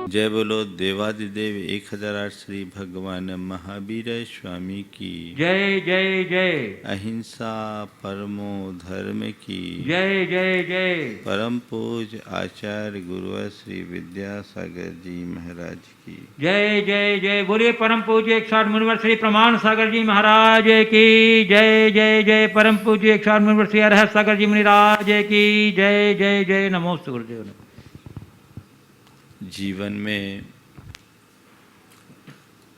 जय बोलो देवादिदेव 1008 श्री भगवान महावीर स्वामी की जय जय जय। अहिंसा परमो धर्म की जय जय जय। परम पूज आचार्य गुरुवर श्री विद्यासागर जी महाराज की जय जय जय। बोलिए परम पूज्य 108 मुनिवर श्री प्रमाण सागर जी महाराज की जय जय जय। परम पूज्य 108 मुनिवर श्री अरहत सागर जी महाराज की जय जय जय। नमोस्तु गुरुदेव। जीवन में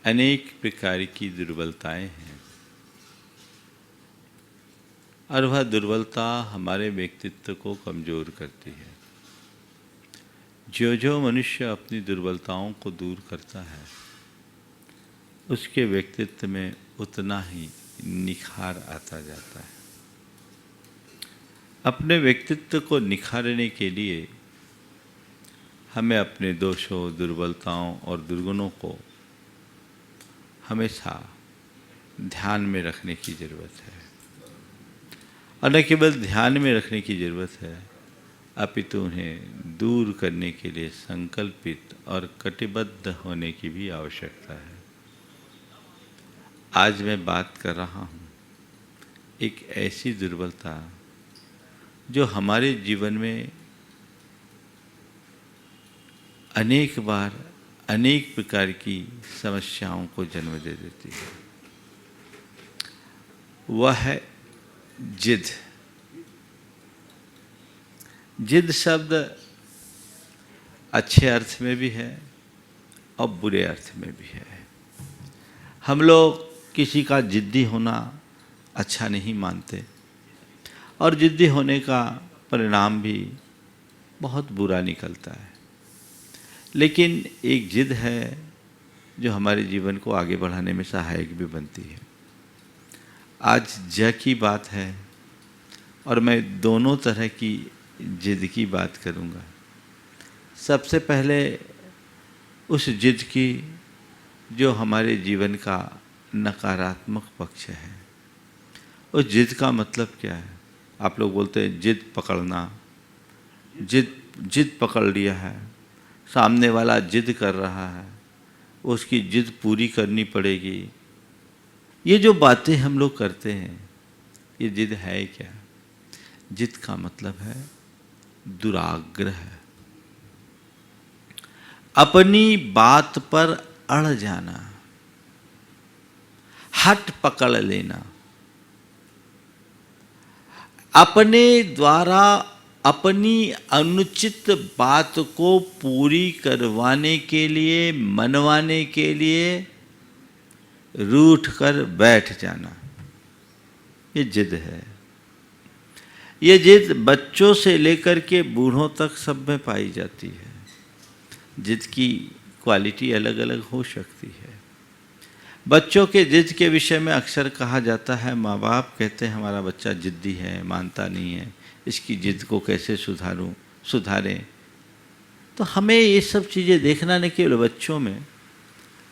अनेक प्रकार की दुर्बलताएं हैं और वह दुर्बलता हमारे व्यक्तित्व को कमजोर करती है। जो जो मनुष्य अपनी दुर्बलताओं को दूर करता है उसके व्यक्तित्व में उतना ही निखार आता जाता है। अपने व्यक्तित्व को निखारने के लिए हमें अपने दोषों, दुर्बलताओं और दुर्गुणों को हमेशा ध्यान में रखने की ज़रूरत है। और न केवल ध्यान में रखने की ज़रूरत है अपितु उन्हें दूर करने के लिए संकल्पित और कटिबद्ध होने की भी आवश्यकता है। आज मैं बात कर रहा हूँ एक ऐसी दुर्बलता जो हमारे जीवन में अनेक बार अनेक प्रकार की समस्याओं को जन्म दे देती है। वह है जिद। जिद शब्द अच्छे अर्थ में भी है और बुरे अर्थ में भी है। हम लोग किसी का जिद्दी होना अच्छा नहीं मानते और जिद्दी होने का परिणाम भी बहुत बुरा निकलता है। लेकिन एक जिद है जो हमारे जीवन को आगे बढ़ाने में सहायक भी बनती है। आज ज की बात है और मैं दोनों तरह की जिद की बात करूँगा। सबसे पहले उस जिद की जो हमारे जीवन का नकारात्मक पक्ष है। उस जिद का मतलब क्या है? आप लोग बोलते हैं जिद पकड़ना, जिद पकड़ लिया है, सामने वाला जिद कर रहा है, उसकी जिद पूरी करनी पड़ेगी। ये जो बातें हम लोग करते हैं ये जिद है क्या? जिद का मतलब है दुराग्रह, अपनी बात पर अड़ जाना, हट पकड़ लेना, अपने द्वारा अपनी अनुचित बात को पूरी करवाने के लिए, मनवाने के लिए रूठ कर बैठ जाना, ये जिद है। ये जिद बच्चों से लेकर के बूढ़ों तक सब में पाई जाती है। जिद की क्वालिटी अलग अलग हो सकती है। बच्चों के जिद के विषय में अक्सर कहा जाता है, माँ बाप कहते हैं हमारा बच्चा जिद्दी है, मानता नहीं है, इसकी जिद को कैसे सुधारें। तो हमें ये सब चीज़ें देखना नहीं केवल बच्चों में,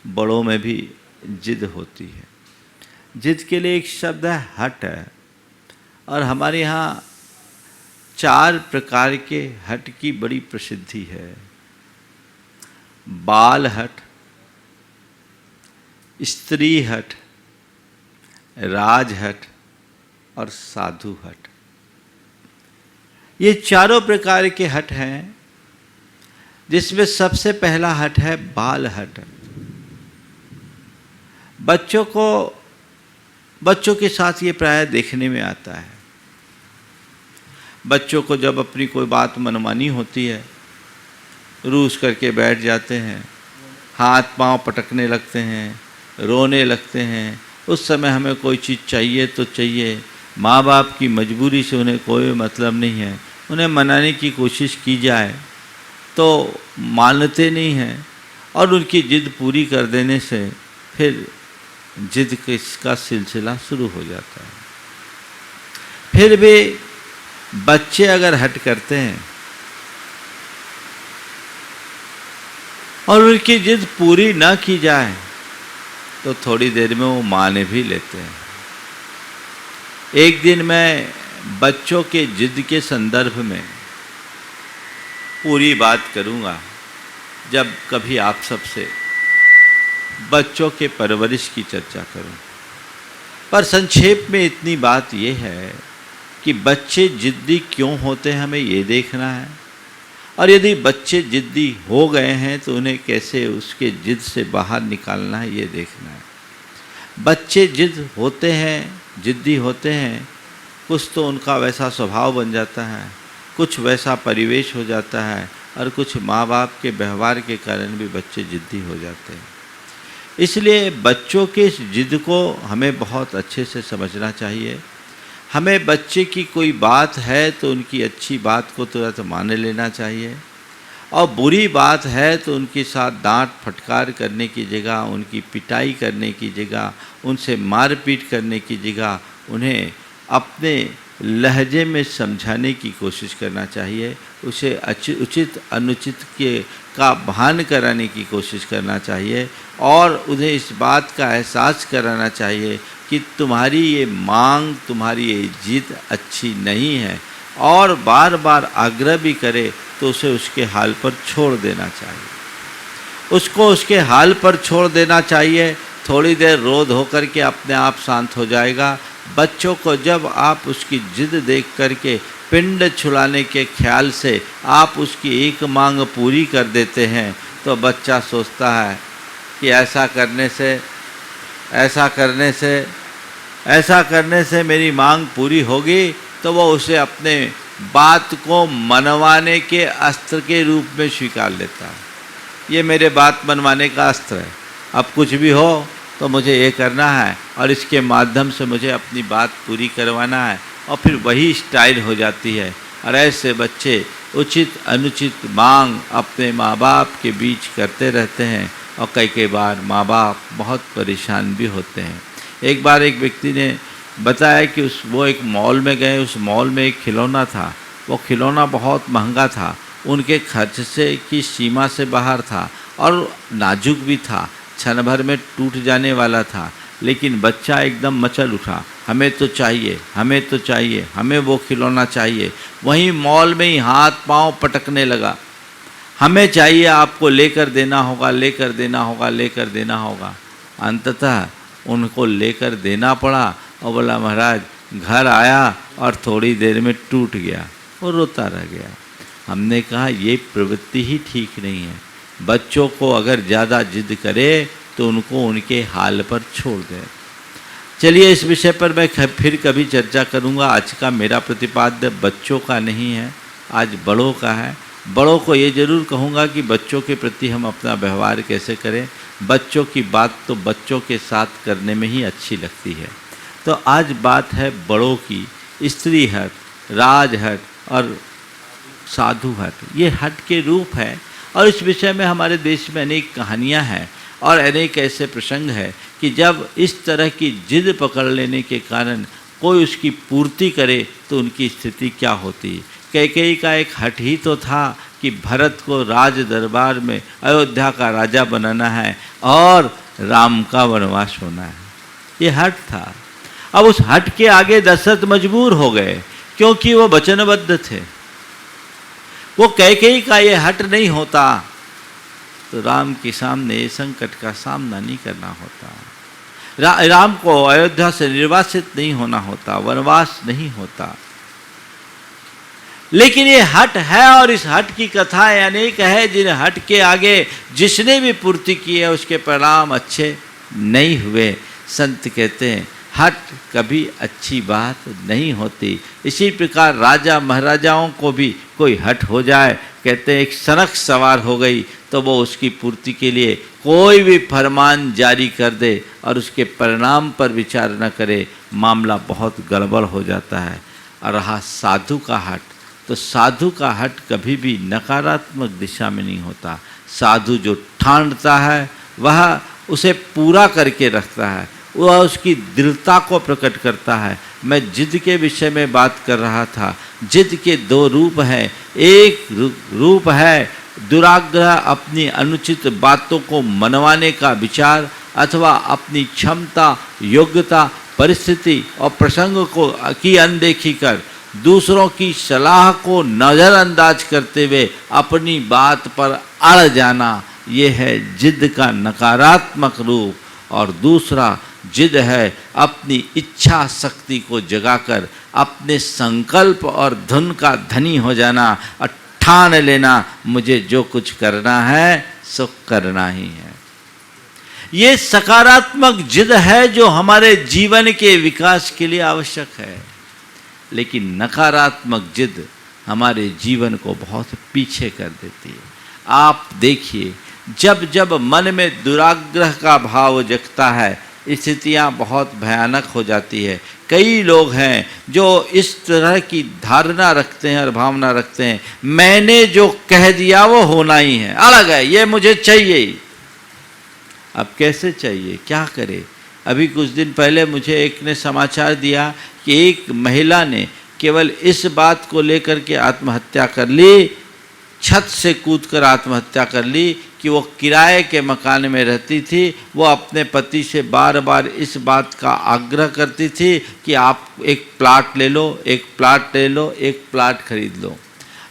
बड़ों में भी जिद होती है। जिद के लिए एक शब्द है हट है और हमारे यहाँ 4 प्रकार के हट की बड़ी प्रसिद्धि है। बाल हट, स्त्री हट, राज हट और साधु हट। ये चारों प्रकार के हट हैं, जिसमें सबसे पहला हट है बाल हट। बच्चों के साथ ये प्राय देखने में आता है। बच्चों को जब अपनी कोई बात मनमानी होती है, रूस करके बैठ जाते हैं, हाथ पांव पटकने लगते हैं, रोने लगते हैं। उस समय हमें कोई चीज़ चाहिए तो चाहिए। माँ बाप की मजबूरी से उन्हें कोई मतलब नहीं है। उन्हें मनाने की कोशिश की जाए तो मानते नहीं हैं और उनकी जिद पूरी कर देने से फिर जिद का सिलसिला शुरू हो जाता है। फिर भी बच्चे अगर हट करते हैं और उनकी जिद पूरी ना की जाए तो थोड़ी देर में वो मान भी लेते हैं। एक दिन मैं बच्चों के जिद के संदर्भ में पूरी बात करूंगा। जब कभी आप सबसे बच्चों के परवरिश की चर्चा करूं। पर संक्षेप में इतनी बात यह है कि बच्चे जिद्दी क्यों होते हैं हमें ये देखना है, और यदि बच्चे जिद्दी हो गए हैं तो उन्हें कैसे उसके जिद से बाहर निकालना है ये देखना है। बच्चे जिद होते हैं, जिद्दी होते हैं, कुछ तो उनका वैसा स्वभाव बन जाता है, कुछ वैसा परिवेश हो जाता है, और कुछ माँ बाप के व्यवहार के कारण भी बच्चे जिद्दी हो जाते हैं। इसलिए बच्चों के इस जिद को हमें बहुत अच्छे से समझना चाहिए। हमें बच्चे की कोई बात है तो उनकी अच्छी बात को तुरंत मान लेना चाहिए, और बुरी बात है तो उनके साथ डांट फटकार करने की जगह, उनकी पिटाई करने की जगह, उनसे मारपीट करने की जगह उन्हें अपने लहजे में समझाने की कोशिश करना चाहिए। उसे उचित अनुचित का भान कराने की कोशिश करना चाहिए, और उन्हें इस बात का एहसास कराना चाहिए कि तुम्हारी ये मांग, तुम्हारी ये जिद अच्छी नहीं है, और बार बार आग्रह भी करे तो उसे उसके हाल पर छोड़ देना चाहिए। उसको उसके हाल पर छोड़ देना चाहिए। थोड़ी देर रोध होकर के अपने आप शांत हो जाएगा। बच्चों को जब आप उसकी जिद देख करके पिंड छुड़ाने के ख्याल से आप उसकी एक मांग पूरी कर देते हैं तो बच्चा सोचता है कि ऐसा करने से मेरी मांग पूरी होगी, तो वो उसे अपने बात को मनवाने के अस्त्र के रूप में स्वीकार लेता है। ये मेरे बात मनवाने का अस्त्र है, अब कुछ भी हो तो मुझे ये करना है और इसके माध्यम से मुझे अपनी बात पूरी करवाना है, और फिर वही स्टाइल हो जाती है। और ऐसे बच्चे उचित अनुचित मांग अपने माँ बाप के बीच करते रहते हैं, और कई बार माँ बाप बहुत परेशान भी होते हैं। एक बार एक व्यक्ति ने बताया कि वो एक मॉल में गए, उस मॉल में एक खिलौना था, वो खिलौना बहुत महंगा था, उनके खर्च से की सीमा से बाहर था, और नाजुक भी था, क्षण भर में टूट जाने वाला था। लेकिन बच्चा एकदम मचल उठा, हमें तो चाहिए, हमें तो चाहिए, हमें वो खिलौना चाहिए। वहीं मॉल में ही हाथ पांव पटकने लगा, हमें चाहिए, आपको लेकर देना होगा, लेकर देना होगा, लेकर देना होगा। अंततः उनको लेकर देना पड़ा, और बोला महाराज घर आया और थोड़ी देर में टूट गया, और रोता रह गया। हमने कहा ये प्रवृत्ति ही ठीक नहीं है। बच्चों को अगर ज़्यादा जिद करे तो उनको उनके हाल पर छोड़ दें। चलिए इस विषय पर मैं फिर कभी चर्चा करूंगा। आज का मेरा प्रतिपाद्य बच्चों का नहीं है, आज बड़ों का है। बड़ों को ये ज़रूर कहूँगा कि बच्चों के प्रति हम अपना व्यवहार कैसे करें। बच्चों की बात तो बच्चों के साथ करने में ही अच्छी लगती है। तो आज बात है बड़ों की। स्त्री हट, राज हट और साधु हट, ये हट के रूप है, और इस विषय में हमारे देश में अनेक कहानियाँ हैं और अनेक ऐसे प्रसंग हैं कि जब इस तरह की जिद पकड़ लेने के कारण कोई उसकी पूर्ति करे तो उनकी स्थिति क्या होती। कैकेयी का एक हट ही तो था कि भरत को राज दरबार में अयोध्या का राजा बनाना है और राम का वनवास होना है, ये हट था। अब उस हट के आगे दशरथ मजबूर हो गए क्योंकि वो वचनबद्ध थे। वो कैकेयी का ये हट नहीं होता तो राम के सामने संकट का सामना नहीं करना होता, राम को अयोध्या से निर्वासित नहीं होना होता, वनवास नहीं होता। लेकिन ये हट है, और इस हट की कथाएं अनेक है। जिन हट के आगे जिसने भी पूर्ति की है उसके परिणाम अच्छे नहीं हुए। संत कहते हैं हट कभी अच्छी बात नहीं होती। इसी प्रकार राजा महाराजाओं को भी कोई हट हो जाए, कहते हैं एक सनक सवार हो गई तो वो उसकी पूर्ति के लिए कोई भी फरमान जारी कर दे और उसके परिणाम पर विचार न करे, मामला बहुत गड़बड़ हो जाता है। और रहा साधु का हट, तो साधु का हट कभी भी नकारात्मक दिशा में नहीं होता। साधु जो ठानता है वह उसे पूरा करके रखता है, वह उसकी दृढ़ता को प्रकट करता है। मैं जिद के विषय में बात कर रहा था। जिद के दो रूप हैं। एक रूप है दुराग्रह, अपनी अनुचित बातों को मनवाने का विचार, अथवा अपनी क्षमता, योग्यता, परिस्थिति और प्रसंग को की अनदेखी कर दूसरों की सलाह को नज़रअंदाज करते हुए अपनी बात पर अड़ जाना, ये है जिद का नकारात्मक रूप। और दूसरा जिद है अपनी इच्छा शक्ति को जगाकर अपने संकल्प और धुन का धनी हो जाना और ठान लेना मुझे जो कुछ करना है सो करना ही है। ये सकारात्मक जिद है जो हमारे जीवन के विकास के लिए आवश्यक है। लेकिन नकारात्मक जिद हमारे जीवन को बहुत पीछे कर देती है। आप देखिए, जब जब मन में दुराग्रह का भाव जगता है स्थितियां बहुत भयानक हो जाती है। कई लोग हैं जो इस तरह की धारणा रखते हैं और भावना रखते हैं, मैंने जो कह दिया वो होना ही है, अलग है, ये मुझे चाहिए ही। अब कैसे चाहिए, क्या करे? अभी कुछ दिन पहले मुझे एक ने समाचार दिया कि एक महिला ने केवल इस बात को लेकर के आत्महत्या कर ली, छत से कूदकर आत्महत्या कर ली कि वो किराए के मकान में रहती थी। वो अपने पति से बार बार इस बात का आग्रह करती थी कि आप एक प्लाट ले लो, एक प्लाट ले लो, एक प्लाट खरीद लो।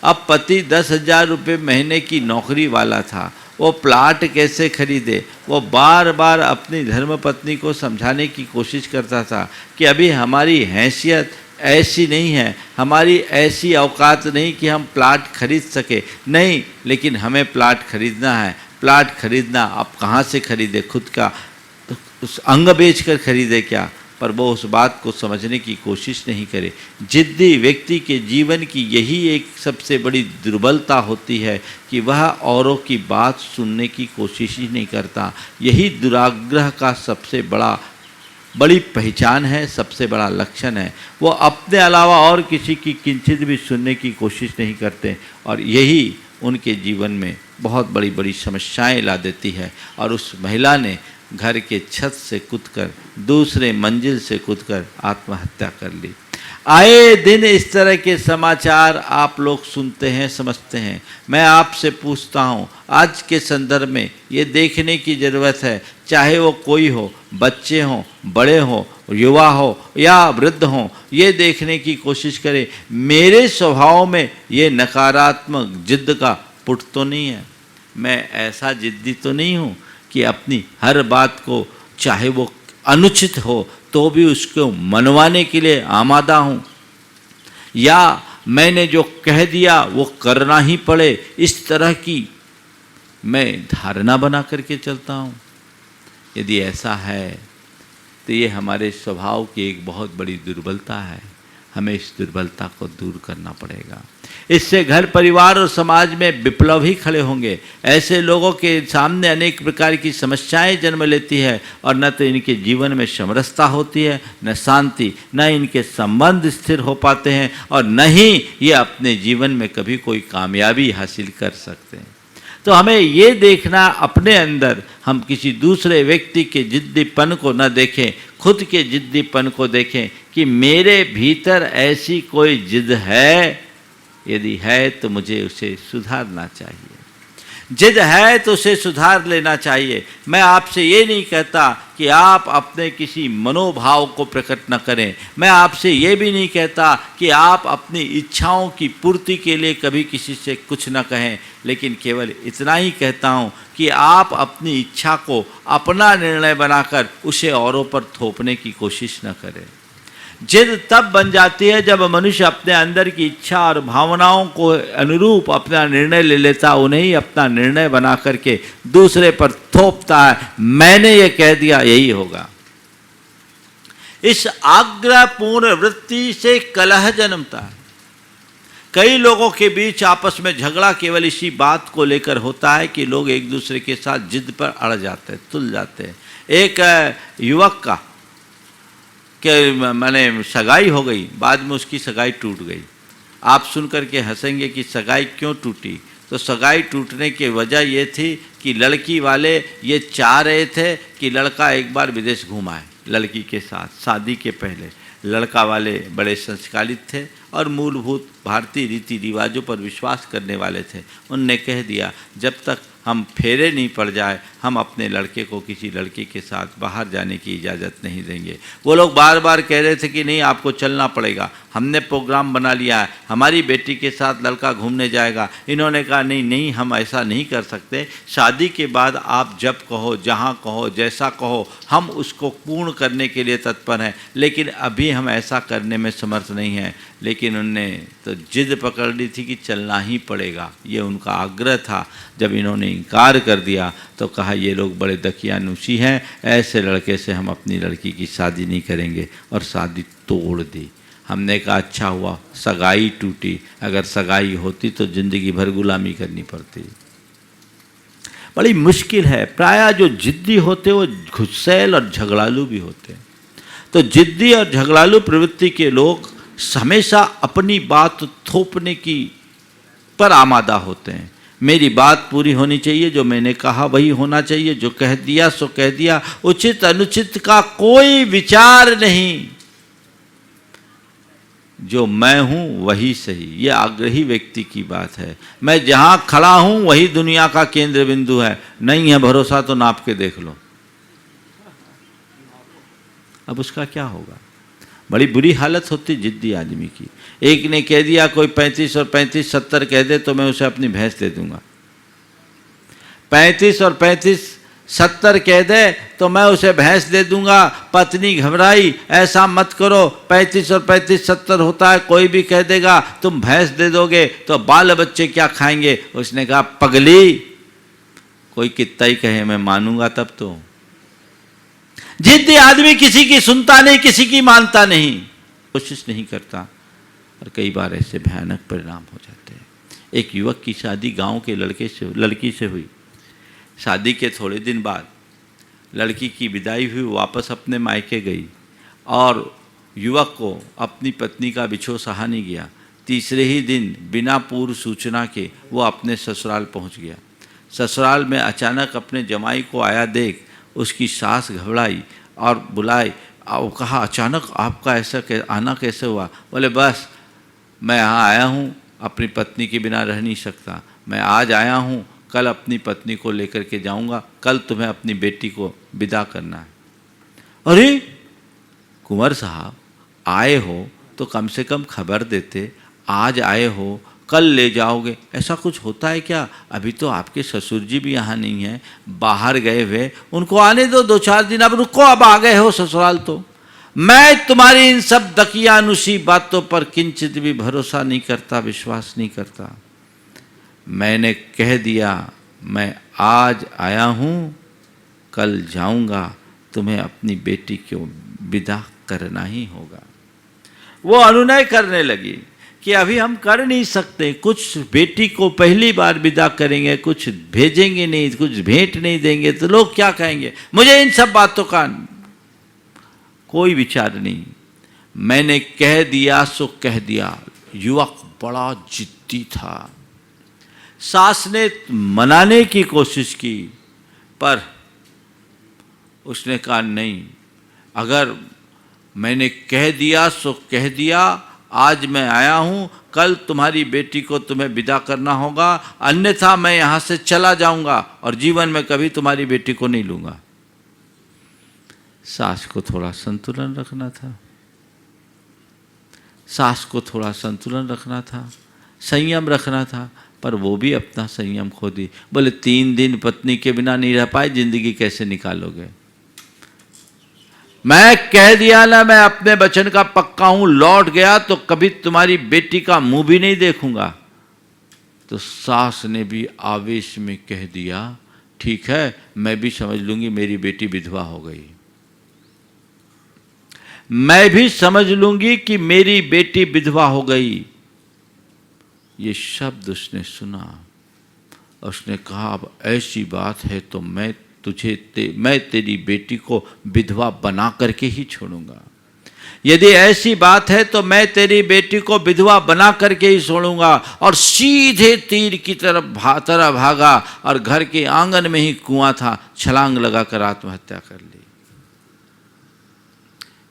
अब पति 10,000 रुपये महीने की नौकरी वाला था, वो प्लाट कैसे खरीदे? वो बार बार अपनी धर्मपत्नी को समझाने की कोशिश करता था कि अभी हमारी हैसियत ऐसी नहीं है, हमारी ऐसी औकात नहीं कि हम प्लाट खरीद सके। नहीं, लेकिन हमें प्लाट खरीदना है। प्लाट खरीदना, आप कहाँ से खरीदे? खुद का उस अंग बेच कर खरीदे क्या? पर वो उस बात को समझने की कोशिश नहीं करे। जिद्दी व्यक्ति के जीवन की यही एक सबसे बड़ी दुर्बलता होती है कि वह औरों की बात सुनने की कोशिश ही नहीं करता। यही दुराग्रह का सबसे बड़ी पहचान है, सबसे बड़ा लक्षण है। वो अपने अलावा और किसी की किंचित भी सुनने की कोशिश नहीं करते और यही उनके जीवन में बहुत बड़ी बड़ी समस्याएं ला देती है। और उस महिला ने घर के छत से कूदकर, दूसरे मंजिल से कूदकर आत्महत्या कर ली। आए दिन इस तरह के समाचार आप लोग सुनते हैं, समझते हैं। मैं आपसे पूछता हूँ, आज के संदर्भ में ये देखने की ज़रूरत है, चाहे वो कोई हो, बच्चे हों, बड़े हों, युवा हो या वृद्ध हों, ये देखने की कोशिश करें मेरे स्वभाव में ये नकारात्मक जिद का पुट तो नहीं है। मैं ऐसा जिद्दी तो नहीं हूँ कि अपनी हर बात को, चाहे वो अनुचित हो तो भी उसको मनवाने के लिए आमादा हूँ, या मैंने जो कह दिया वो करना ही पड़े, इस तरह की मैं धारणा बना करके चलता हूँ। यदि ऐसा है तो ये हमारे स्वभाव की एक बहुत बड़ी दुर्बलता है। हमें इस दुर्बलता को दूर करना पड़ेगा। इससे घर परिवार और समाज में विप्लव ही खड़े होंगे। ऐसे लोगों के सामने अनेक प्रकार की समस्याएं जन्म लेती है और न तो इनके जीवन में समरसता होती है, न शांति, न इनके संबंध स्थिर हो पाते हैं और न ही ये अपने जीवन में कभी कोई कामयाबी हासिल कर सकते हैं। तो हमें ये देखना अपने अंदर, हम किसी दूसरे व्यक्ति के जिद्दीपन को न देखें, खुद के जिद्दीपन को देखें कि मेरे भीतर ऐसी कोई जिद है। यदि है तो मुझे उसे सुधारना चाहिए। जिद है तो उसे सुधार लेना चाहिए। मैं आपसे ये नहीं कहता कि आप अपने किसी मनोभाव को प्रकट न करें। मैं आपसे ये भी नहीं कहता कि आप अपनी इच्छाओं की पूर्ति के लिए कभी किसी से कुछ न कहें, लेकिन केवल इतना ही कहता हूँ कि आप अपनी इच्छा को अपना निर्णय बनाकर उसे औरों पर थोपने की कोशिश न करें। जिद तब बन जाती है जब मनुष्य अपने अंदर की इच्छा और भावनाओं को अनुरूप अपना निर्णय ले लेता, उन्हें ही अपना निर्णय बना करके दूसरे पर थोपता है, मैंने ये कह दिया यही होगा। इस आग्रहपूर्ण वृत्ति से कलह जन्मता है। कई लोगों के बीच आपस में झगड़ा केवल इसी बात को लेकर होता है कि लोग एक दूसरे के साथ जिद पर अड़ जाते हैं, तुल जाते हैं। एक युवक का मैंने सगाई हो गई, बाद में उसकी सगाई टूट गई। आप सुनकर के हंसेंगे कि सगाई क्यों टूटी? तो सगाई टूटने की वजह ये थी कि लड़की वाले ये चाह रहे थे कि लड़का एक बार विदेश घुमाए लड़की के साथ। शादी के पहले लड़का वाले बड़े संस्कारित थे और मूलभूत भारतीय रीति रिवाजों पर विश्वास करने वाले थे। उनने कह दिया, जब तक हम फेरे नहीं पड़ जाए हम अपने लड़के को किसी लड़की के साथ बाहर जाने की इजाज़त नहीं देंगे। वो लोग बार बार कह रहे थे कि नहीं आपको चलना पड़ेगा, हमने प्रोग्राम बना लिया है, हमारी बेटी के साथ लड़का घूमने जाएगा। इन्होंने कहा नहीं नहीं, हम ऐसा नहीं कर सकते। शादी के बाद आप जब कहो, जहाँ कहो, जैसा कहो, हम उसको पूर्ण करने के लिए तत्पर हैं, लेकिन अभी हम ऐसा करने में समर्थ नहीं हैं। लेकिन उनने तो जिद पकड़ ली थी कि चलना ही पड़ेगा, ये उनका आग्रह था। जब इन्होंने इनकार कर दिया तो कहा ये लोग बड़े दकियानुसी हैं, ऐसे लड़के से हम अपनी लड़की की शादी नहीं करेंगे, और शादी तोड़ दी। हमने कहा अच्छा हुआ सगाई टूटी, अगर सगाई होती तो ज़िंदगी भर गुलामी करनी पड़ती। बड़ी मुश्किल है। प्रायः जो जिद्दी होते वो गुस्सैल और झगड़ालू भी होते हैं। तो जिद्दी और झगड़ालू प्रवृत्ति के लोग हमेशा अपनी बात थोपने की पर आमादा होते हैं। मेरी बात पूरी होनी चाहिए, जो मैंने कहा वही होना चाहिए, जो कह दिया सो कह दिया, उचित अनुचित का कोई विचार नहीं, जो मैं हूं वही सही। ये आग्रही व्यक्ति की बात है। मैं जहां खड़ा हूं वही दुनिया का केंद्र बिंदु है। नहीं है भरोसा तो नाप के देख लो। अब उसका क्या होगा? बड़ी बुरी हालत होती जिद्दी आदमी की। एक ने कह दिया कोई 35 और 35 70 कह दे तो मैं उसे अपनी भैंस दे दूंगा। 35 और 35 70 कह दे तो मैं उसे भैंस दे दूंगा। पत्नी घबराई, ऐसा मत करो, 35 और 35 70 होता है, कोई भी कह देगा तुम भैंस दे दोगे तो बाल बच्चे क्या खाएंगे? उसने कहा पगली, कोई कितना ही कहे मैं मानूंगा तब तो। जिद्दी आदमी किसी की सुनता नहीं, किसी की मानता नहीं, कोशिश नहीं करता, और कई बार ऐसे भयानक परिणाम हो जाते हैं। एक युवक की शादी गांव के लड़की से हुई। शादी के थोड़े दिन बाद लड़की की विदाई हुई, वापस अपने मायके गई, और युवक को अपनी पत्नी का बिछोह सहा नहीं गया। तीसरे ही दिन बिना पूर्व सूचना के वो अपने ससुराल पहुंच गया। ससुराल में अचानक अपने जमाई को आया देख उसकी सास घबराई और बुलाई, और कहा अचानक आपका ऐसा आना कैसे हुआ? बोले बस मैं यहाँ आया हूँ, अपनी पत्नी के बिना रह नहीं सकता। मैं आज आया हूँ, कल अपनी पत्नी को लेकर के जाऊँगा, कल तुम्हें अपनी बेटी को विदा करना है। अरे कुंवर साहब, आए हो तो कम से कम खबर देते, आज आए हो कल ले जाओगे, ऐसा कुछ होता है क्या? अभी तो आपके ससुर जी भी यहाँ नहीं हैं, बाहर गए हुए, उनको आने दो 2-4 दिन। अब रुको, अब आ गए हो ससुराल तो। मैं तुम्हारी इन सब दकियानुसी बातों पर किंचित भी भरोसा नहीं करता, विश्वास नहीं करता। मैंने कह दिया मैं आज आया हूँ, कल जाऊँगा, तुम्हें अपनी बेटी को विदा करना ही होगा। वो अनुनय करने लगी कि अभी हम कर नहीं सकते, कुछ बेटी को पहली बार विदा करेंगे, कुछ भेजेंगे नहीं, कुछ भेंट नहीं देंगे तो लोग क्या कहेंगे। मुझे इन सब बातों का कोई विचार नहीं, मैंने कह दिया सो कह दिया। युवक बड़ा जिद्दी था। सास ने मनाने की कोशिश की, पर उसने कहा नहीं, अगर मैंने कह दिया सो कह दिया, आज मैं आया हूँ, कल तुम्हारी बेटी को तुम्हें विदा करना होगा, अन्यथा मैं यहाँ से चला जाऊँगा और जीवन में कभी तुम्हारी बेटी को नहीं लूँगा। सास को थोड़ा संतुलन रखना था, सास को थोड़ा संतुलन रखना था, संयम रखना था, पर वो भी अपना संयम खो दी। बोले 3 दिन पत्नी के बिना नहीं रह पाए, जिंदगी कैसे निकालोगे? मैं कह दिया ना, मैं अपने वचन का पक्का हूं, लौट गया तो कभी तुम्हारी बेटी का मुंह भी नहीं देखूंगा। तो सास ने भी आवेश में कह दिया ठीक है, मैं भी समझ लूंगी मेरी बेटी विधवा हो गई, मैं भी समझ लूंगी कि मेरी बेटी विधवा हो गई। ये शब्द उसने सुना, उसने कहा अब ऐसी बात है तो मैं तेरी बेटी को विधवा बना करके ही छोड़ूंगा। यदि ऐसी बात है तो मैं तेरी बेटी को विधवा बना करके ही छोड़ूंगा। और सीधे तीर की तरह भागा और घर के आंगन में ही कुआं था, छलांग लगाकर आत्महत्या कर ली।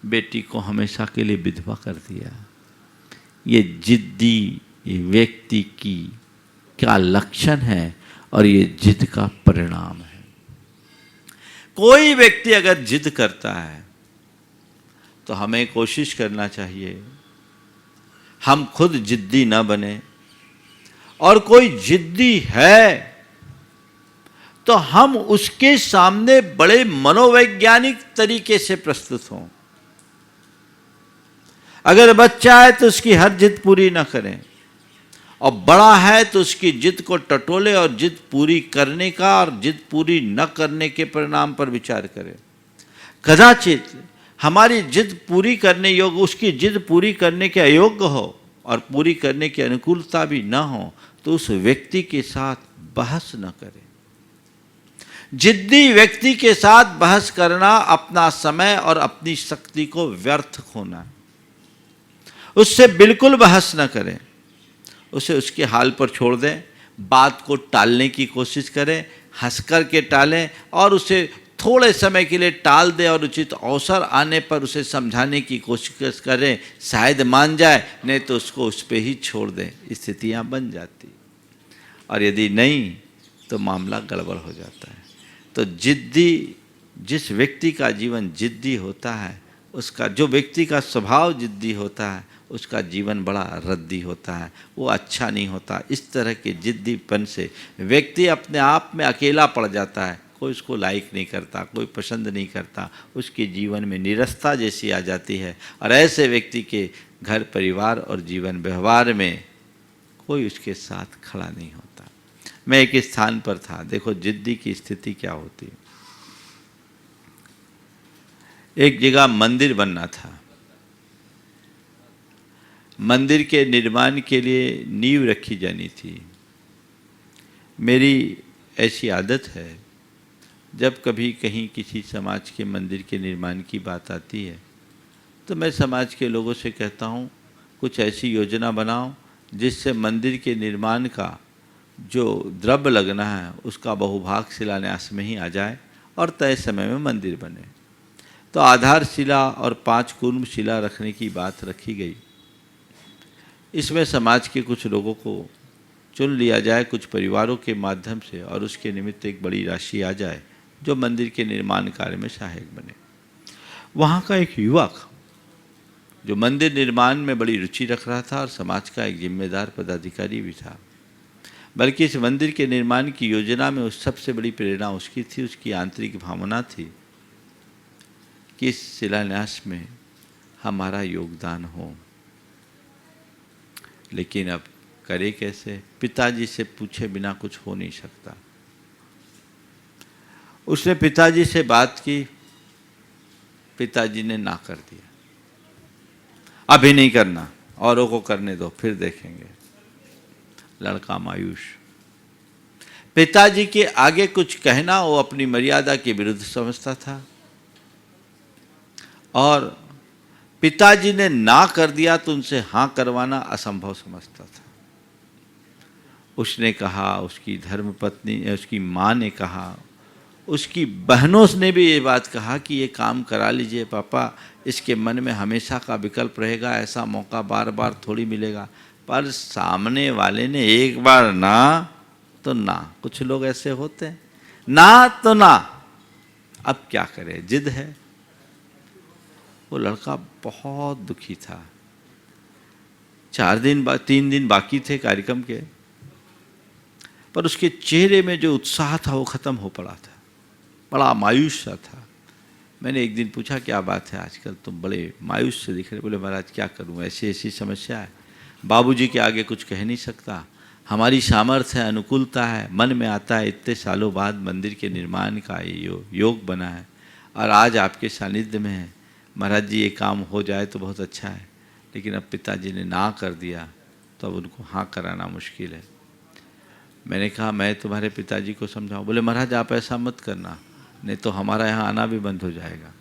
बेटी को हमेशा के लिए विधवा कर दिया। ये जिद्दी व्यक्ति की क्या लक्षण है और ये जिद का परिणाम है। कोई व्यक्ति अगर जिद करता है तो हमें कोशिश करना चाहिए हम खुद जिद्दी न बने, और कोई जिद्दी है तो हम उसके सामने बड़े मनोवैज्ञानिक तरीके से प्रस्तुत हों। अगर बच्चा है तो उसकी हर जिद पूरी न करें, और बड़ा है तो उसकी जिद को टटोले और जिद पूरी करने का और जिद पूरी न करने के परिणाम पर विचार करें। कदाचित हमारी जिद पूरी करने योग्य, उसकी जिद पूरी करने के अयोग्य हो और पूरी करने की अनुकूलता भी न हो, तो उस व्यक्ति के साथ बहस न करें। जिद्दी व्यक्ति के साथ बहस करना अपना समय और अपनी शक्ति को व्यर्थ खोना। उससे बिल्कुल बहस न करें, उसे उसके हाल पर छोड़ दें, बात को टालने की कोशिश करें, हंस कर के टालें और उसे थोड़े समय के लिए टाल दें और उचित अवसर आने पर उसे समझाने की कोशिश करें। शायद मान जाए, नहीं तो उसको उस पर ही छोड़ दें। स्थितियाँ बन जाती, और यदि नहीं तो मामला गड़बड़ हो जाता है। तो जिद्दी, जिस व्यक्ति का जीवन जिद्दी होता है, उसका, जो व्यक्ति का स्वभाव जिद्दी होता है, उसका जीवन बड़ा रद्दी होता है, वो अच्छा नहीं होता। इस तरह के जिद्दीपन से व्यक्ति अपने आप में अकेला पड़ जाता है, कोई उसको लाइक नहीं करता, कोई पसंद नहीं करता, उसके जीवन में निरस्ता जैसी आ जाती है, और ऐसे व्यक्ति के घर परिवार और जीवन व्यवहार में कोई उसके साथ खड़ा नहीं होता। मैं एक स्थान पर था, देखो जिद्दी की स्थिति क्या होती है। एक जगह मंदिर बनना था, मंदिर के निर्माण के लिए नींव रखी जानी थी। मेरी ऐसी आदत है, जब कभी कहीं किसी समाज के मंदिर के निर्माण की बात आती है तो मैं समाज के लोगों से कहता हूँ, कुछ ऐसी योजना बनाओ जिससे मंदिर के निर्माण का जो द्रव्य लगना है उसका बहुभाग शिलान्यास में ही आ जाए और तय समय में मंदिर बने। तो आधारशिला और 5 कूर्म शिला रखने की बात रखी गई। इसमें समाज के कुछ लोगों को चुन लिया जाए, कुछ परिवारों के माध्यम से, और उसके निमित्त एक बड़ी राशि आ जाए जो मंदिर के निर्माण कार्य में सहायक बने। वहाँ का एक युवक जो मंदिर निर्माण में बड़ी रुचि रख रहा था और समाज का एक जिम्मेदार पदाधिकारी भी था, बल्कि इस मंदिर के निर्माण की योजना में उस सबसे बड़ी प्रेरणा उसकी थी, उसकी आंतरिक भावना थी कि इस शिलान्यास में हमारा योगदान हो। लेकिन अब करे कैसे? पिताजी से पूछे बिना कुछ हो नहीं सकता। उसने पिताजी से बात की, पिताजी ने ना कर दिया, अभी नहीं करना, औरों को करने दो, फिर देखेंगे। लड़का मायूस। पिताजी के आगे कुछ कहना वो अपनी मर्यादा के विरुद्ध समझता था, और पिताजी ने ना कर दिया तो उनसे हाँ करवाना असंभव समझता था। उसने कहा, उसकी धर्मपत्नी, उसकी माँ ने कहा, उसकी बहनों ने भी ये बात कहा कि ये काम करा लीजिए पापा, इसके मन में हमेशा का विकल्प रहेगा, ऐसा मौका बार बार थोड़ी मिलेगा। पर सामने वाले ने एक बार ना तो ना, कुछ लोग ऐसे होते हैं, ना तो ना, अब क्या करे, जिद है। वो लड़का बहुत दुखी था। 3 दिन बाकी थे कार्यक्रम के, पर उसके चेहरे में जो उत्साह था वो खत्म हो पड़ा था, बड़ा मायूस सा था। मैंने एक दिन पूछा, क्या बात है आजकल तुम बड़े मायूस से दिख रहे? बोले महाराज क्या करूं, ऐसी ऐसी समस्या है, बाबूजी के आगे कुछ कह नहीं सकता, हमारी सामर्थ्य है, अनुकूलता है, मन में आता है, इतने सालों बाद मंदिर के निर्माण का योग बना है और आज आपके सानिध्य में है, महाराज जी ये काम हो जाए तो बहुत अच्छा है, लेकिन अब पिताजी ने ना कर दिया तो अब उनको हाँ कराना मुश्किल है। मैंने कहा मैं तुम्हारे पिताजी को समझाऊं? बोले महाराज आप ऐसा मत करना, नहीं तो हमारा यहाँ आना भी बंद हो जाएगा।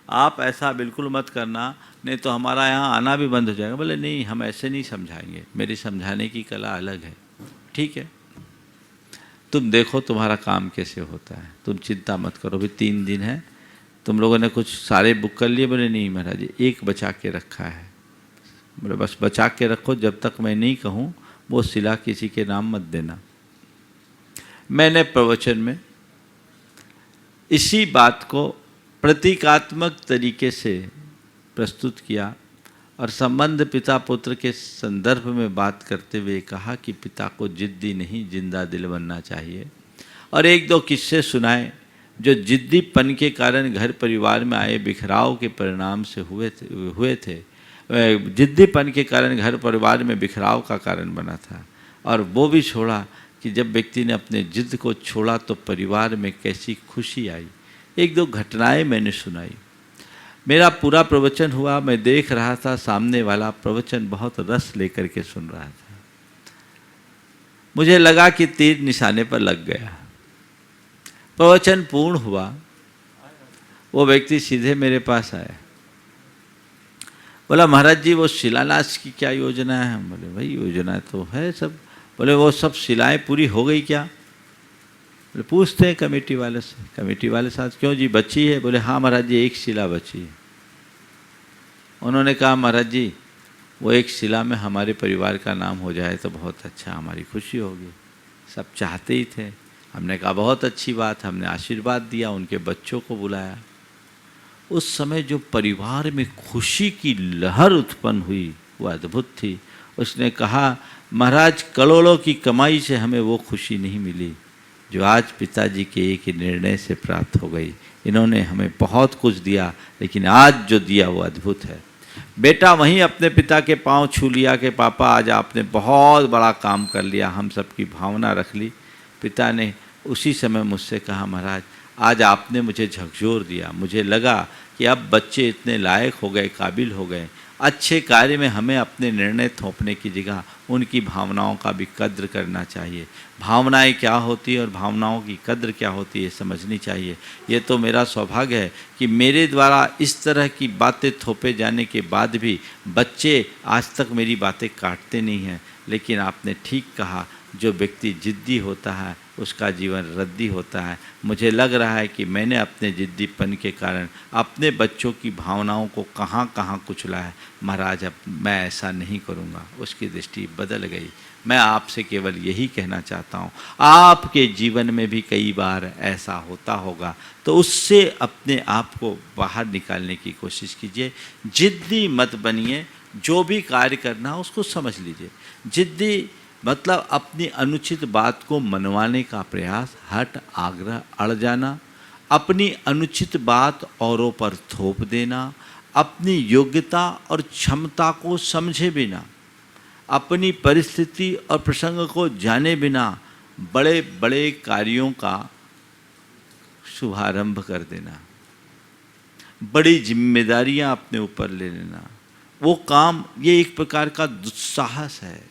आप ऐसा बिल्कुल मत करना, नहीं तो हमारा यहाँ आना भी बंद हो जाएगा। बोले नहीं, हम ऐसे नहीं समझाएंगे, मेरी समझाने की कला अलग है। ठीक है, तुम देखो तुम्हारा काम कैसे होता है, तुम चिंता मत करो, अभी 3 दिन है, तुम लोगों ने कुछ सारे बुक कर लिए? बोले नहीं महाराज जी, एक बचा के रखा है। बोले बस बचा के रखो, जब तक मैं नहीं कहूँ वो शिला किसी के नाम मत देना। मैंने प्रवचन में इसी बात को प्रतीकात्मक तरीके से प्रस्तुत किया और संबंध पिता पुत्र के संदर्भ में बात करते हुए कहा कि पिता को जिद्दी नहीं जिंदा दिल बनना चाहिए। और एक दो किस्से सुनाए जो जिद्दीपन के कारण घर परिवार में आए बिखराव के परिणाम से हुए थे। जिद्दीपन के कारण घर परिवार में बिखराव का कारण बना था। और वो भी छोड़ा कि जब व्यक्ति ने अपने जिद को छोड़ा तो परिवार में कैसी खुशी आई। एक दो घटनाएं मैंने सुनाई। मेरा पूरा प्रवचन हुआ, मैं देख रहा था सामने वाला प्रवचन बहुत रस लेकर के सुन रहा था। मुझे लगा कि तीर निशाने पर लग गया। प्रवचन पूर्ण हुआ, वो व्यक्ति सीधे मेरे पास आया, बोला महाराज जी वो शिलान्यास की क्या योजना है? हम बोले भाई योजना तो है सब। बोले वो सब शिलाएं पूरी हो गई क्या? बोले पूछते हैं कमेटी वाले से। कमेटी वाले साथ क्यों जी बची है? बोले हाँ महाराज जी एक शिला बची है। उन्होंने कहा महाराज जी वो एक शिला में हमारे परिवार का नाम हो जाए तो बहुत अच्छा, हमारी खुशी होगी। सब चाहते ही थे। हमने कहा बहुत अच्छी बात। हमने आशीर्वाद दिया, उनके बच्चों को बुलाया। उस समय जो परिवार में खुशी की लहर उत्पन्न हुई वो अद्भुत थी। उसने कहा महाराज करोड़ों की कमाई से हमें वो खुशी नहीं मिली जो आज पिताजी के एक निर्णय से प्राप्त हो गई। इन्होंने हमें बहुत कुछ दिया लेकिन आज जो दिया वो अद्भुत है। बेटा वहीं अपने पिता के पांव छू लिया कि पापा आज आपने बहुत बड़ा काम कर लिया, हम सबकी भावना रख ली। पिता ने उसी समय मुझसे कहा महाराज आज आपने मुझे झकझोर दिया। मुझे लगा कि अब बच्चे इतने लायक हो गए, काबिल हो गए, अच्छे कार्य में हमें अपने निर्णय थोपने की जगह उनकी भावनाओं का भी कद्र करना चाहिए। भावनाएं क्या होती है और भावनाओं की कद्र क्या होती है समझनी चाहिए। ये तो मेरा सौभाग्य है कि मेरे द्वारा इस तरह की बातें थोपे जाने के बाद भी बच्चे आज तक मेरी बातें काटते नहीं हैं। लेकिन आपने ठीक कहा, जो व्यक्ति जिद्दी होता है उसका जीवन रद्दी होता है। मुझे लग रहा है कि मैंने अपने जिद्दीपन के कारण अपने बच्चों की भावनाओं को कहाँ कहाँ कुचला है। महाराज अब मैं ऐसा नहीं करूँगा। उसकी दृष्टि बदल गई। मैं आपसे केवल यही कहना चाहता हूँ, आपके जीवन में भी कई बार ऐसा होता होगा तो उससे अपने आप को बाहर निकालने की कोशिश कीजिए। जिद्दी मत बनिए। जो भी कार्य करना उसको समझ लीजिए। जिद्दी मतलब अपनी अनुचित बात को मनवाने का प्रयास, हट, आग्रह, अड़ जाना, अपनी अनुचित बात औरों पर थोप देना, अपनी योग्यता और क्षमता को समझे बिना, अपनी परिस्थिति और प्रसंग को जाने बिना बड़े बड़े कार्यों का शुभारंभ कर देना, बड़ी जिम्मेदारियां अपने ऊपर ले लेना, वो काम, ये एक प्रकार का दुस्साहस है।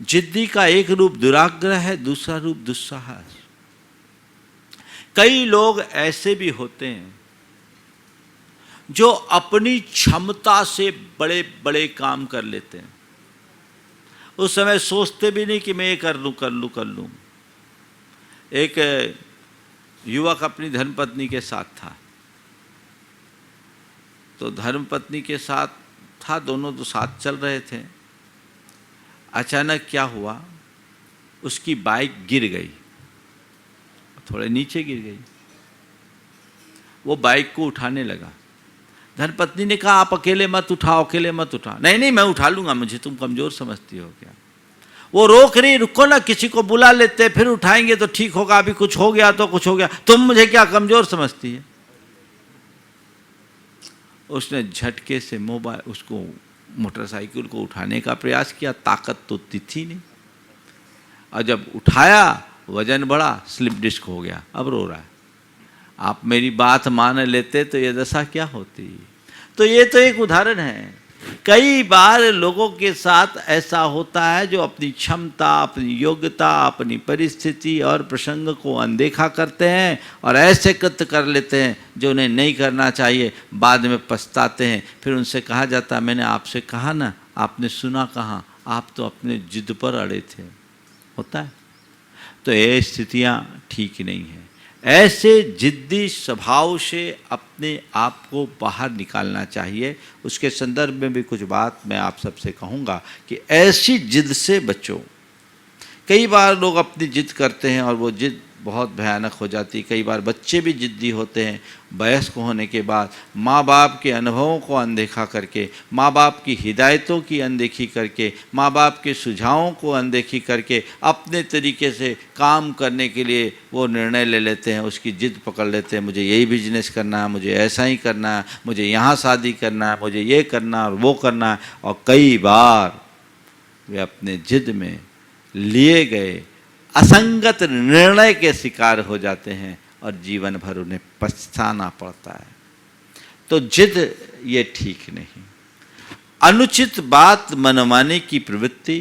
जिद्दी का एक रूप दुराग्रह है, दूसरा रूप दुस्साहस। कई लोग ऐसे भी होते हैं जो अपनी क्षमता से बड़े बड़े काम कर लेते हैं। उस समय सोचते भी नहीं कि मैं ये कर लूं। एक युवक अपनी धर्मपत्नी के साथ था, तो धर्मपत्नी के साथ था, दोनों तो साथ चल रहे थे। अचानक क्या हुआ, उसकी बाइक गिर गई, थोड़े नीचे गिर गई। वो बाइक को उठाने लगा। धर्मपत्नी ने कहा आप अकेले मत उठाओ, अकेले मत उठाओ। नहीं मैं उठा लूंगा, मुझे तुम कमजोर समझती हो क्या? वो रोक रही, रुको ना, किसी को बुला लेते फिर उठाएंगे तो ठीक होगा, अभी कुछ हो गया तो कुछ हो गया, तुम मुझे क्या कमजोर समझती है? उसने झटके से उसको मोटरसाइकिल को उठाने का प्रयास किया, ताकत तो थी नहीं, और जब उठाया वजन बढ़ा, स्लिप डिस्क हो गया, अब रो रहा है। आप मेरी बात मान लेते तो ये दशा क्या होती? तो ये तो एक उदाहरण है। कई बार लोगों के साथ ऐसा होता है जो अपनी क्षमता, अपनी योग्यता, अपनी परिस्थिति और प्रसंग को अनदेखा करते हैं और ऐसे कृत्य कर लेते हैं जो उन्हें नहीं करना चाहिए। बाद में पछताते हैं। फिर उनसे कहा जाता है मैंने आपसे कहा ना, आपने सुना कहाँ, आप तो अपने जिद पर अड़े थे। होता है। तो ये स्थितियाँ ठीक नहीं हैं। ऐसे जिद्दी स्वभाव से अपने आप को बाहर निकालना चाहिए। उसके संदर्भ में भी कुछ बात मैं आप सबसे कहूँगा कि ऐसी जिद से बचो। कई बार लोग अपनी जिद करते हैं और वो जिद बहुत भयानक हो जाती। कई बार बच्चे भी जिद्दी होते हैं वयस्क होने के बाद, माँ बाप के अनुभवों को अनदेखा करके, माँ बाप की हिदायतों की अनदेखी करके, माँ बाप के सुझावों को अनदेखी करके अपने तरीके से काम करने के लिए वो निर्णय ले लेते हैं, उसकी जिद पकड़ लेते हैं, मुझे यही बिजनेस करना है, मुझे ऐसा ही करना है, मुझे यहाँ शादी करना है, मुझे ये करना और वो करना है। और कई बार वे अपने जिद में लिए गए असंगत निर्णय के शिकार हो जाते हैं और जीवन भर उन्हें पछताना पड़ता है। तो जिद ये ठीक नहीं। अनुचित बात मनवाने की प्रवृत्ति,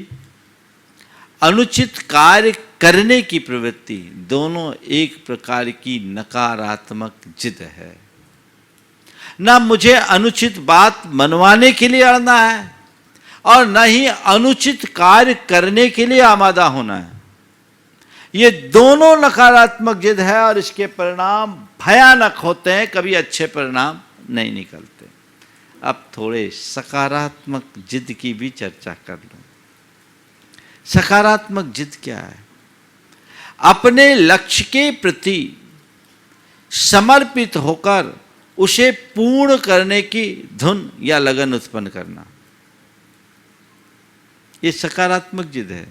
अनुचित कार्य करने की प्रवृत्ति, दोनों एक प्रकार की नकारात्मक जिद है। ना मुझे अनुचित बात मनवाने के लिए अड़ना है और न ही अनुचित कार्य करने के लिए आमादा होना है। ये दोनों नकारात्मक जिद है और इसके परिणाम भयानक होते हैं, कभी अच्छे परिणाम नहीं निकलते। अब थोड़े सकारात्मक जिद की भी चर्चा कर लूं। सकारात्मक जिद क्या है? अपने लक्ष्य के प्रति समर्पित होकर उसे पूर्ण करने की धुन या लगन उत्पन्न करना, ये सकारात्मक जिद है।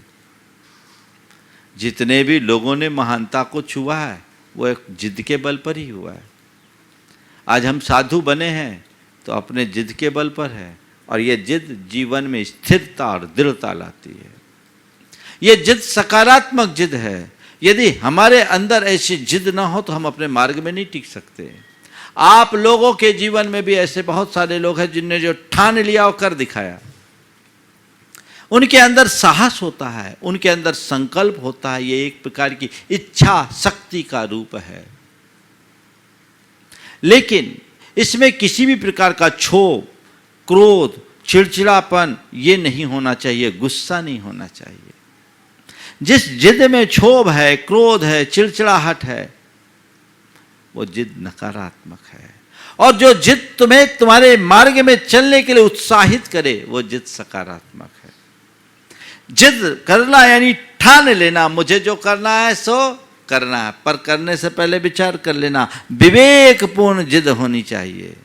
जितने भी लोगों ने महानता को छुआ है वो एक जिद के बल पर ही हुआ है। आज हम साधु बने हैं तो अपने जिद के बल पर है, और ये जिद जीवन में स्थिरता और दृढ़ता लाती है। ये जिद सकारात्मक जिद है। यदि हमारे अंदर ऐसी जिद ना हो तो हम अपने मार्ग में नहीं टिक सकते। आप लोगों के जीवन में भी ऐसे बहुत सारे लोग हैं जिनने जो ठान लिया और कर दिखाया। उनके अंदर साहस होता है, उनके अंदर संकल्प होता है। ये एक प्रकार की इच्छा शक्ति का रूप है। लेकिन इसमें किसी भी प्रकार का क्षोभ, क्रोध, चिड़चिड़ापन ये नहीं होना चाहिए, गुस्सा नहीं होना चाहिए। जिस जिद में क्षोभ है, क्रोध है, चिड़चिड़ाहट है, वो जिद नकारात्मक है। और जो जिद तुम्हें तुम्हारे मार्ग में चलने के लिए उत्साहित करे वो जिद सकारात्मक है। जिद करना यानी ठान लेना, मुझे जो करना है सो करना है, पर करने से पहले विचार कर लेना। विवेकपूर्ण जिद होनी चाहिए।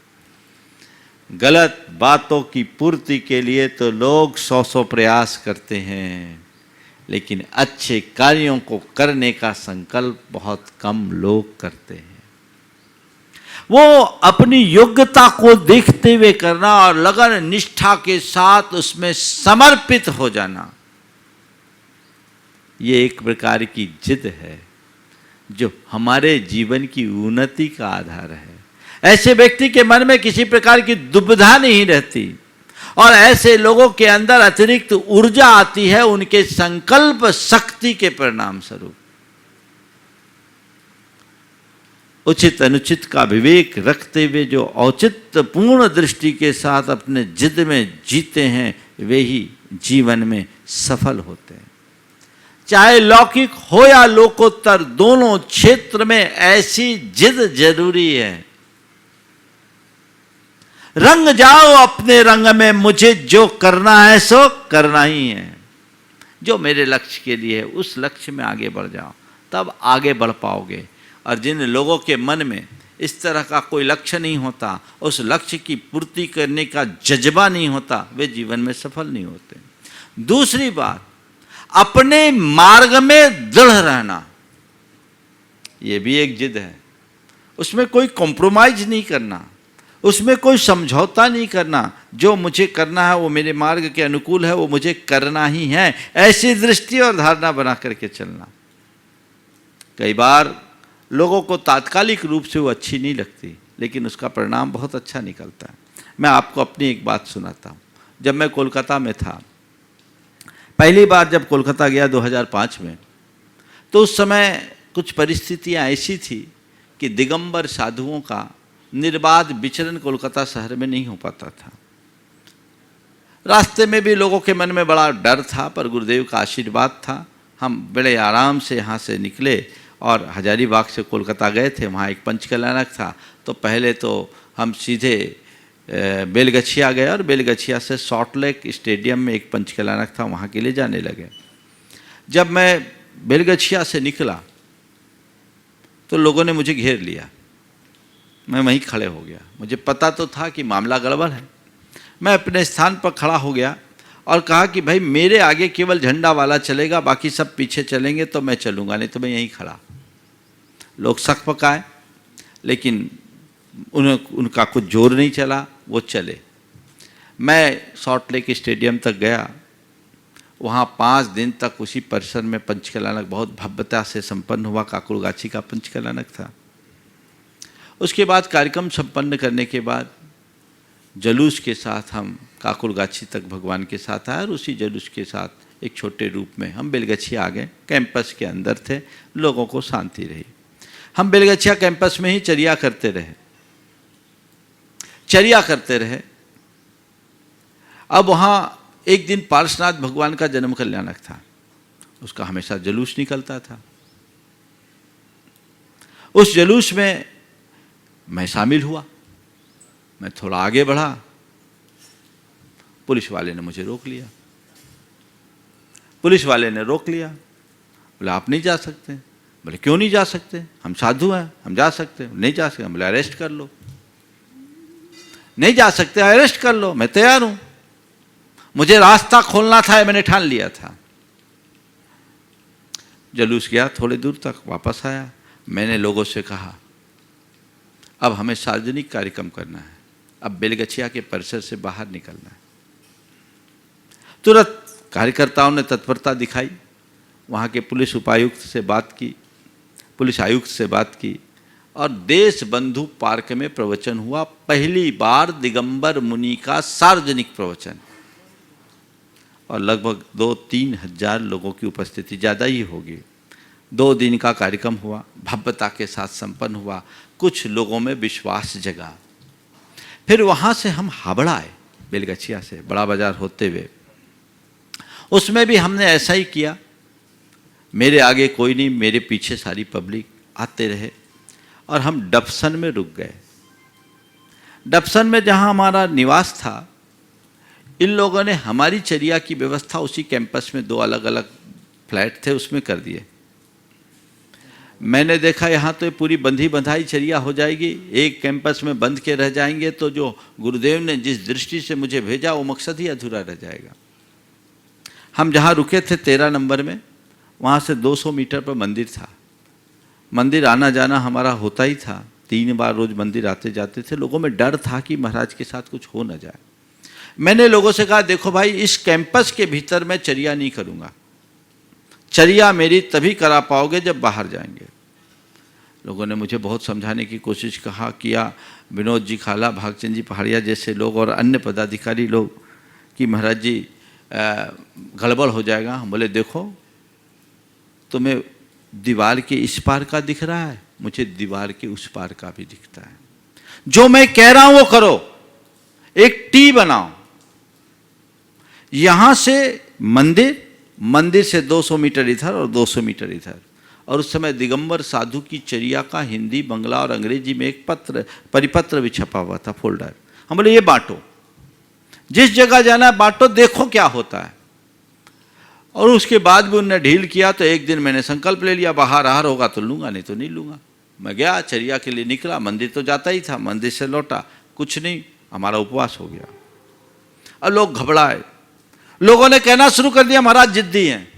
गलत बातों की पूर्ति के लिए तो लोग 100 प्रयास करते हैं, लेकिन अच्छे कार्यों को करने का संकल्प बहुत कम लोग करते हैं। वो अपनी योग्यता को देखते हुए करना और लगन निष्ठा के साथ उसमें समर्पित हो जाना, ये एक प्रकार की जिद है जो हमारे जीवन की उन्नति का आधार है। ऐसे व्यक्ति के मन में किसी प्रकार की दुविधा नहीं रहती और ऐसे लोगों के अंदर अतिरिक्त ऊर्जा आती है उनके संकल्प शक्ति के परिणाम स्वरूप। उचित अनुचित का विवेक रखते हुए जो औचित्यपूर्ण दृष्टि के साथ अपने जिद में जीते हैं वे ही जीवन में सफल होते हैं। चाहे लौकिक हो या लोकोत्तर, दोनों क्षेत्र में ऐसी जिद जरूरी है। रंग जाओ अपने रंग में, मुझे जो करना है सो करना ही है। जो मेरे लक्ष्य के लिए है उस लक्ष्य में आगे बढ़ जाओ, तब आगे बढ़ पाओगे। और जिन लोगों के मन में इस तरह का कोई लक्ष्य नहीं होता, उस लक्ष्य की पूर्ति करने का जज्बा नहीं होता, वे जीवन में सफल नहीं होते। दूसरी बात, अपने मार्ग में दृढ़ रहना, यह भी एक जिद है। उसमें कोई कॉम्प्रोमाइज नहीं करना, उसमें कोई समझौता नहीं करना। जो मुझे करना है वो मेरे मार्ग के अनुकूल है, वो मुझे करना ही है, ऐसी दृष्टि और धारणा बना करके चलना। कई बार लोगों को तात्कालिक रूप से वो अच्छी नहीं लगती, लेकिन उसका परिणाम बहुत अच्छा निकलता है। मैं आपको अपनी एक बात सुनाता हूँ। जब मैं कोलकाता में था, पहली बार जब कोलकाता गया 2005 में, तो उस समय कुछ परिस्थितियाँ ऐसी थी कि दिगंबर साधुओं का निर्बाध विचरण कोलकाता शहर में नहीं हो पाता था। रास्ते में भी लोगों के मन में बड़ा डर था, पर गुरुदेव का आशीर्वाद था। हम बड़े आराम से यहाँ से निकले और हजारीबाग से कोलकाता गए थे। वहाँ एक पंचकल्याणक था, तो पहले तो हम सीधे बेलगछिया गए और बेलगछिया से सॉल्ट लेक स्टेडियम में एक पंचकल्याणक था, वहाँ के लिए जाने लगे। जब मैं बेलगछिया से निकला तो लोगों ने मुझे घेर लिया, मैं वहीं खड़े हो गया। मुझे पता तो था कि मामला गड़बड़ है। मैं अपने स्थान पर खड़ा हो गया और कहा कि भाई मेरे आगे केवल झंडा वाला चलेगा, बाकी सब पीछे चलेंगे तो मैं चलूँगा, नहीं तो मैं यहीं खड़ा। लोग शक पकाए, लेकिन उनका कुछ जोर नहीं चला, वो चले। मैं सॉल्ट लेक स्टेडियम तक गया। वहाँ 5 दिन तक उसी परिसर में पंचकल्याणक बहुत भव्यता से संपन्न हुआ। काकुरगाछी का पंचकल्याणक था। उसके बाद कार्यक्रम संपन्न करने के बाद जुलूस के साथ हम काकुरगाछी तक भगवान के साथ आए और उसी जुलूस के साथ एक छोटे रूप में हम बेलगछिया आ गए। कैंपस के अंदर थे, लोगों को शांति रही। हम बेलगछिया कैंपस में ही चर्या करते रहे। अब वहाँ एक दिन पार्श्वनाथ भगवान का जन्म कल्याणक था, उसका हमेशा जुलूस निकलता था। उस जुलूस में मैं शामिल हुआ। मैं थोड़ा आगे बढ़ा, पुलिस वाले ने मुझे रोक लिया। बोले आप नहीं जा सकते। बोले क्यों नहीं जा सकते, हम साधु हैं, हम जा सकते। नहीं जा सकते। बोले अरेस्ट कर लो। नहीं जा सकते, अरेस्ट कर लो, मैं तैयार हूं। मुझे रास्ता खोलना था, मैंने ठान लिया था। जुलूस गया थोड़े दूर तक, वापस आया। मैंने लोगों से कहा अब हमें सार्वजनिक कार्यक्रम करना है, अब बेलगछिया के परिसर से बाहर निकलना है। तुरंत कार्यकर्ताओं ने तत्परता दिखाई। वहाँ के पुलिस आयुक्त से बात की और देश बंधु पार्क में प्रवचन हुआ। पहली बार दिगंबर मुनि का सार्वजनिक प्रवचन, और लगभग 2-3 हजार लोगों की उपस्थिति, ज़्यादा ही होगी। 2 दिन का कार्यक्रम हुआ, भव्यता के साथ संपन्न हुआ। कुछ लोगों में विश्वास जगा। फिर वहाँ से हम हावड़ा आए, बेलगछिया से बड़ा बाजार होते हुए। उसमें भी हमने ऐसा ही किया। मेरे आगे कोई नहीं, मेरे पीछे सारी पब्लिक आते रहे और हम डबसन में रुक गए। डबसन में जहाँ हमारा निवास था, इन लोगों ने हमारी चर्या की व्यवस्था उसी कैंपस में 2 अलग अलग फ्लैट थे, उसमें कर दिए। मैंने देखा यहाँ तो पूरी बंधी बंधाई चर्या हो जाएगी, एक कैंपस में बंध के रह जाएंगे तो जो गुरुदेव ने जिस दृष्टि से मुझे भेजा वो मकसद ही अधूरा रह जाएगा। हम जहाँ रुके थे 13 नंबर में, वहाँ से 200 मीटर पर मंदिर था। मंदिर आना जाना हमारा होता ही था, 3 बार रोज मंदिर आते जाते थे। लोगों में डर था कि महाराज के साथ कुछ हो न जाए। मैंने लोगों से कहा देखो भाई, इस कैंपस के भीतर मैं चर्या नहीं करूँगा, चर्या मेरी तभी करा पाओगे जब बाहर जाएंगे। लोगों ने मुझे बहुत समझाने की कोशिश किया। विनोद जी खाला, भागचंद जी पहाड़िया जैसे लोग और अन्य पदाधिकारी लोग कि महाराज जी गड़बड़ हो जाएगा। हम बोले देखो, तुम्हें दीवार के इस पार का दिख रहा है, मुझे दीवार के उस पार का भी दिखता है। जो मैं कह रहा हूं वो करो, एक टी बनाओ। यहां से मंदिर से 200 मीटर इधर और 200 मीटर इधर। और उस समय दिगंबर साधु की चर्या का हिंदी, बंगला और अंग्रेजी में एक परिपत्र भी छपा हुआ था, फोल्डर। हम बोले ये बांटो, जिस जगह जाना है बांटो, देखो क्या होता है। और उसके बाद भी उन्होंने ढील किया। तो एक दिन मैंने संकल्प ले लिया, बाहर आहार होगा तो लूंगा, नहीं तो नहीं लूंगा। मैं गया, चर्या के लिए निकला, मंदिर तो जाता ही था, मंदिर से लौटा, कुछ नहीं, हमारा उपवास हो गया। और लोग घबराए, लोगों ने कहना शुरू कर दिया महाराज जिद्दी हैं।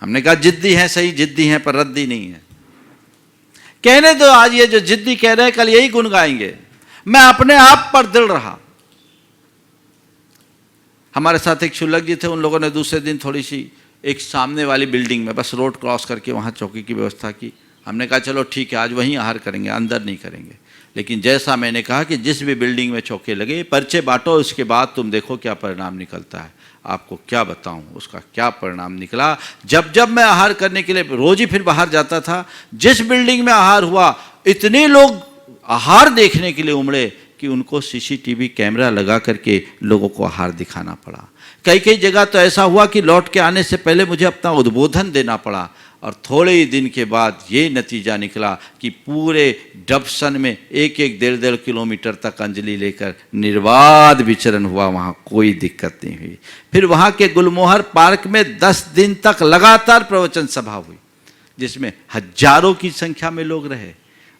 हमने कहा जिद्दी हैं, सही जिद्दी हैं, पर रद्दी नहीं है। कहने दो, आज ये जो जिद्दी कह रहे हैं कल यही गुण गाएंगे। मैं अपने आप पर दृढ़ रहा। हमारे साथ एक शुल्लक जी थे, उन लोगों ने दूसरे दिन थोड़ी सी एक सामने वाली बिल्डिंग में बस रोड क्रॉस करके वहाँ चौकी की व्यवस्था की। हमने कहा चलो ठीक है, आज वहीं आहार करेंगे, अंदर नहीं करेंगे। लेकिन जैसा मैंने कहा कि जिस भी बिल्डिंग में चौके लगे, पर्चे बांटो, उसके बाद तुम देखो क्या परिणाम निकलता है। आपको क्या बताऊं उसका क्या परिणाम निकला। जब मैं आहार करने के लिए रोज ही फिर बाहर जाता था, जिस बिल्डिंग में आहार हुआ, इतने लोग आहार देखने के लिए उमड़े कि उनको सीसीटीवी कैमरा लगा करके लोगों को आहार दिखाना पड़ा। कई जगह तो ऐसा हुआ कि लौट के आने से पहले मुझे अपना उद्बोधन देना पड़ा। और थोड़े ही दिन के बाद ये नतीजा निकला कि पूरे डबसन में 1-1, 1.5 किलोमीटर तक अंजलि लेकर निर्बाध विचरण हुआ, वहाँ कोई दिक्कत नहीं हुई। फिर वहाँ के गुलमोहर पार्क में 10 दिन तक लगातार प्रवचन सभा हुई। जिसमें हजारों की संख्या में लोग रहे।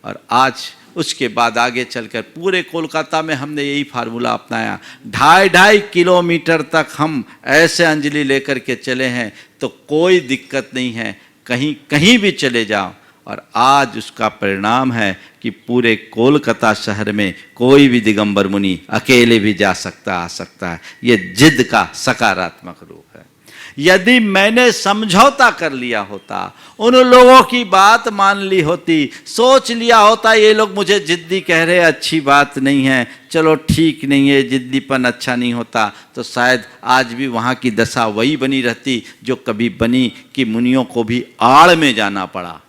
और आज उसके बाद आगे चलकर पूरे कोलकाता में हमने यही फार्मूला अपनाया। 2.5 किलोमीटर तक हम ऐसे अंजलि लेकर के चले हैं तो कोई दिक्कत नहीं है, कहीं कहीं भी चले जाओ। और आज उसका परिणाम है कि पूरे कोलकाता शहर में कोई भी दिगंबर मुनि अकेले भी जा सकता, आ सकता है। ये जिद का सकारात्मक रूप है। यदि मैंने समझौता कर लिया होता, उन लोगों की बात मान ली होती, सोच लिया होता ये लोग मुझे जिद्दी कह रहे, अच्छी बात नहीं है, चलो ठीक नहीं है, जिद्दीपन अच्छा नहीं होता, तो शायद आज भी वहाँ की दशा वही बनी रहती जो कभी बनी कि मुनियों को भी आड़ में जाना पड़ा।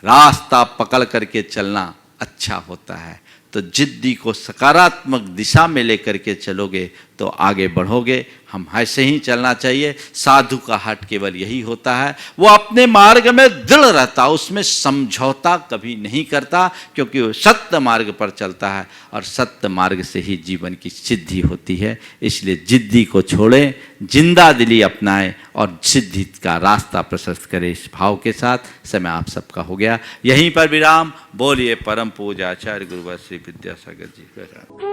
रास्ता पकड़ करके चलना अच्छा होता है। तो जिद्दी को सकारात्मक दिशा में लेकर के चलोगे तो आगे बढ़ोगे। हम ऐसे ही चलना चाहिए। साधु का हट केवल यही होता है, वो अपने मार्ग में दृढ़ रहता, उसमें समझौता कभी नहीं करता, क्योंकि वो सत्य मार्ग पर चलता है और सत्य मार्ग से ही जीवन की सिद्धि होती है। इसलिए जिद्दी को छोड़ें, जिंदा दिली अपनाएं और सिद्धि का रास्ता प्रशस्त करें। इस भाव के साथ समय आप सबका हो गया। यहीं पर विराम। बोलिए परम पूज्य आचार्य गुरुवर श्री विद्यासागर जी।